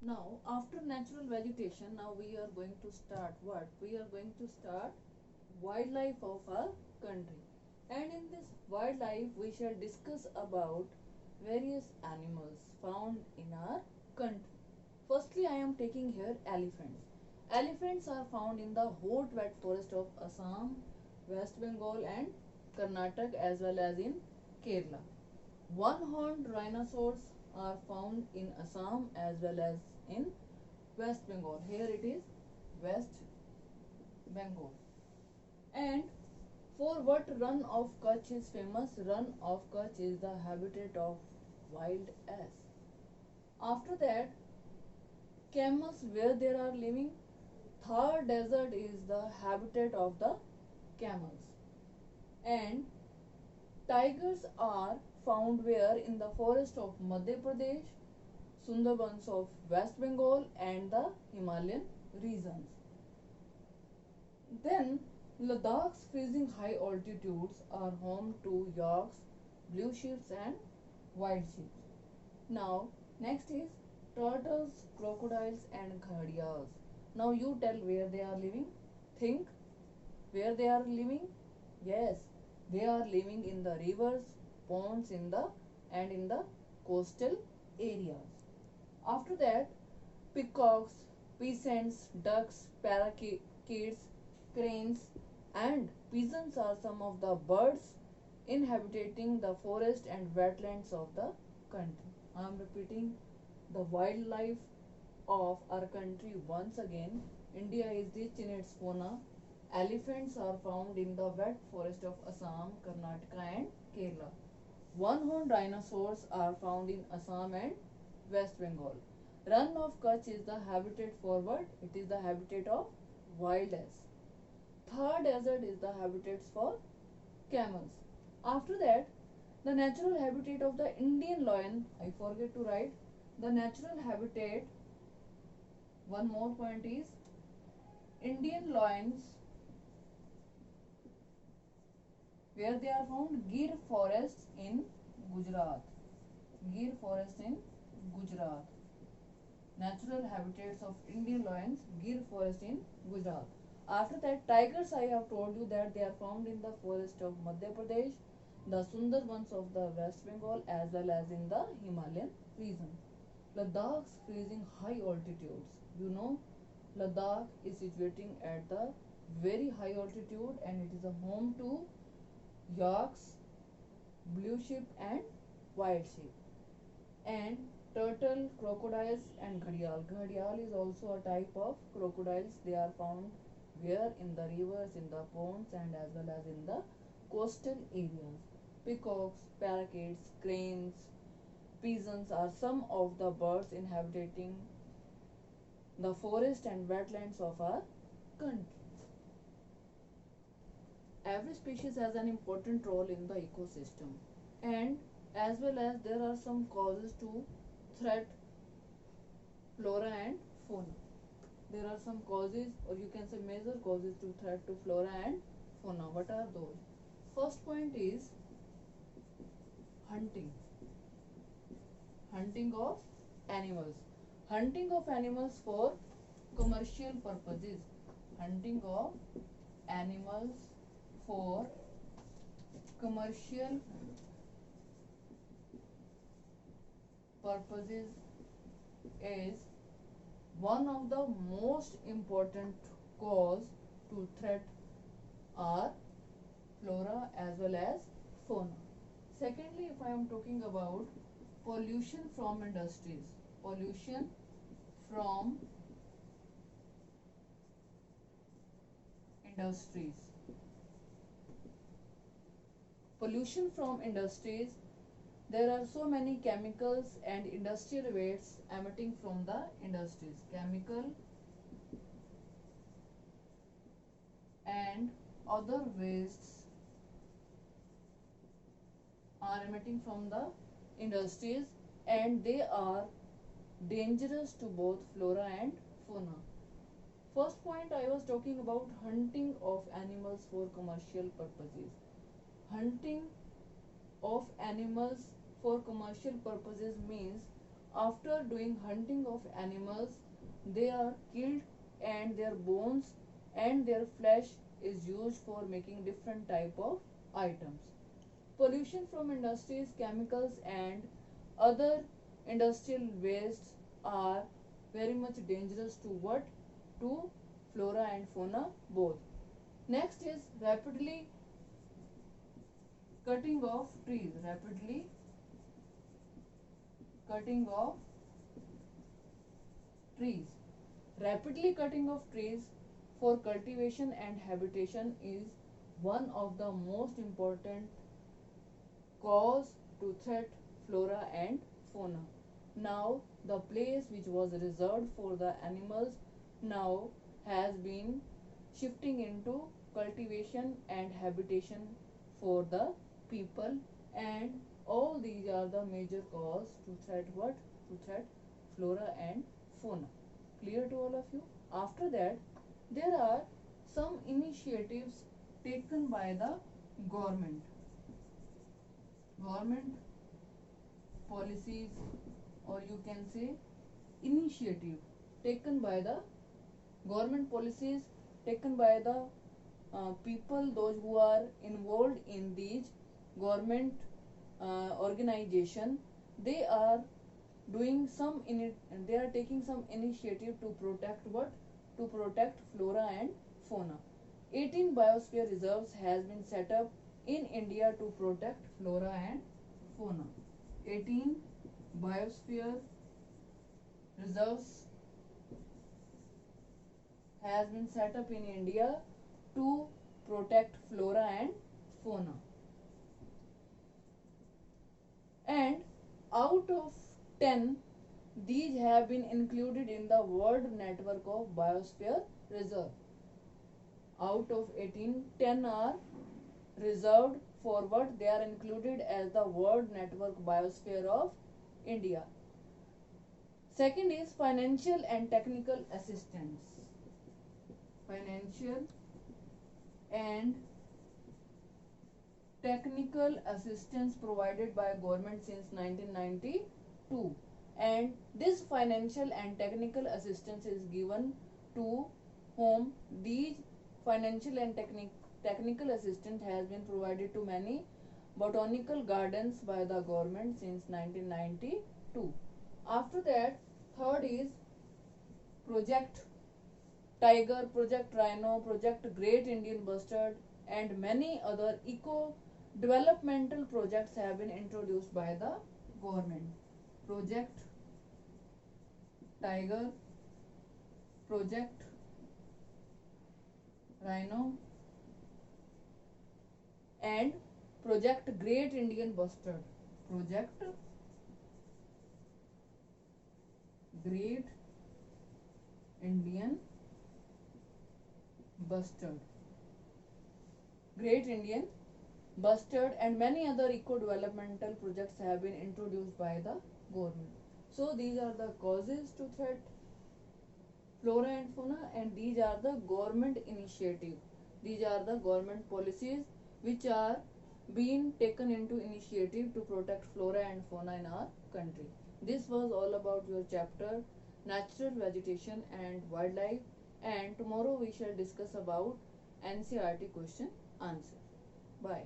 Now, after natural vegetation, now we are going to start what? We are going to start wildlife of our country. And in this wildlife, we shall discuss about various animals found in our country. Firstly, I am taking here elephants. Elephants are found in the hot wet forest of Assam, West Bengal and Karnataka as well as in Kerala. One-horned rhinoceros are found in Assam as well as in West Bengal. Here it is West Bengal. And for what Run of Kutch is famous? Run of Kutch is the habitat of wild ass. After that, camels where there are living. Thar desert is the habitat of the camels. And tigers are found where? In the forest of Madhya Pradesh, Sundarbans of West Bengal and the Himalayan regions. Then Ladakh's freezing high altitudes are home to yaks, blue sheeps and white sheep. Now next is turtles, crocodiles and gharials. Now you tell where they are living. Think where they are living. Yes, they are living in the rivers, ponds in the coastal areas. After that, peacocks, peasants, ducks, parakeets, cranes, and pigeons are some of the birds inhabiting the forest and wetlands of the country. I am repeating the wildlife of our country once again. India is rich in its fauna. Elephants are found in the wet forest of Assam, Karnataka, and Kerala. One-horned rhinoceros are found in Assam and West Bengal. Run of Kutch is the habitat for what? It is the habitat of wild ass. Thar desert is the habitats for camels. After that, the natural habitat of the Indian lion, I forget to write, the natural habitat, one more point is, Indian lions, where they are found? Gir forests in Gujarat. Gir forest in Gujarat. Natural habitats of Indian lions, Gir forest in Gujarat. After that, tigers, I have told you that they are found in the forest of Madhya Pradesh, the Sundarbans of the West Bengal as well as in the Himalayan region. Ladakh's freezing high altitudes. You know, Ladakh is situating at the very high altitude and it is a home to yaks, blue sheep and white sheep. And turtle, crocodiles and gharial. Gharial is also a type of crocodiles. They are found where? In the rivers, in the ponds and as well as in the coastal areas. Peacocks, parakeets, cranes, pigeons are some of the birds inhabiting the forest and wetlands of our country. Every species has an important role in the ecosystem, and as well as there are some causes to threat flora and fauna. There are some causes, or you can say major causes to threat to flora and fauna. What are those? First point is hunting. Hunting of animals. Hunting of animals for commercial purposes. Hunting of animals for commercial purposes is one of the most important cause to threat are flora as well as fauna. Secondly, if I am talking about pollution from industries, pollution from industries. Pollution from industries, there are so many chemicals and industrial wastes emitting from the industries. Chemical and other wastes are emitting from the industries and they are dangerous to both flora and fauna. First point, I was talking about hunting of animals for commercial purposes. Hunting of animals for commercial purposes means after doing hunting of animals, they are killed and their bones and their flesh is used for making different type of items. Pollution from industries, chemicals and other industrial wastes are very much dangerous to what? To flora and fauna both. Next is rapidly cutting of trees. Rapidly cutting of trees. Rapidly cutting of trees for cultivation and habitation is one of the most important cause to threat flora and fauna. Now the place which was reserved for the animals now has been shifting into cultivation and habitation for the people, and all these are the major cause to threat what? To threat flora and fauna. Clear to all of you? After that, there are some initiatives taken by the government. Government policies, or you can say initiative taken by the government policies taken by the people, those who are involved in these government organization. They are doing some in it, and they are taking some initiative to protect what? To protect flora and fauna. 18 biosphere reserves has been set up in India to protect flora and fauna. 18 biosphere reserves has been set up in India to protect flora and fauna. And out of 10, these have been included in the World Network of Biosphere Reserve. Out of 18, 10 are reserved for what? They are included as the World Network Biosphere of India. Second is financial and technical assistance. Financial and technical assistance provided by government since 1992, and this financial and technical assistance is given to whom? These financial and technical assistance has been provided to many botanical gardens by the government since 1992. After that, third is Project Tiger, Project Rhino, Project Great Indian Bustard and many other eco developmental projects have been introduced by the government. Project Tiger, Project Rhino and Project Great Indian Bustard. Project Great Indian Bustard. Great Indian Bustard and many other eco-developmental projects have been introduced by the government. So these are the causes to threat flora and fauna, and these are the government initiative. These are the government policies which are being taken into initiative to protect flora and fauna in our country. This was all about your chapter Natural Vegetation and Wildlife, and tomorrow we shall discuss about NCERT question answer. Bye.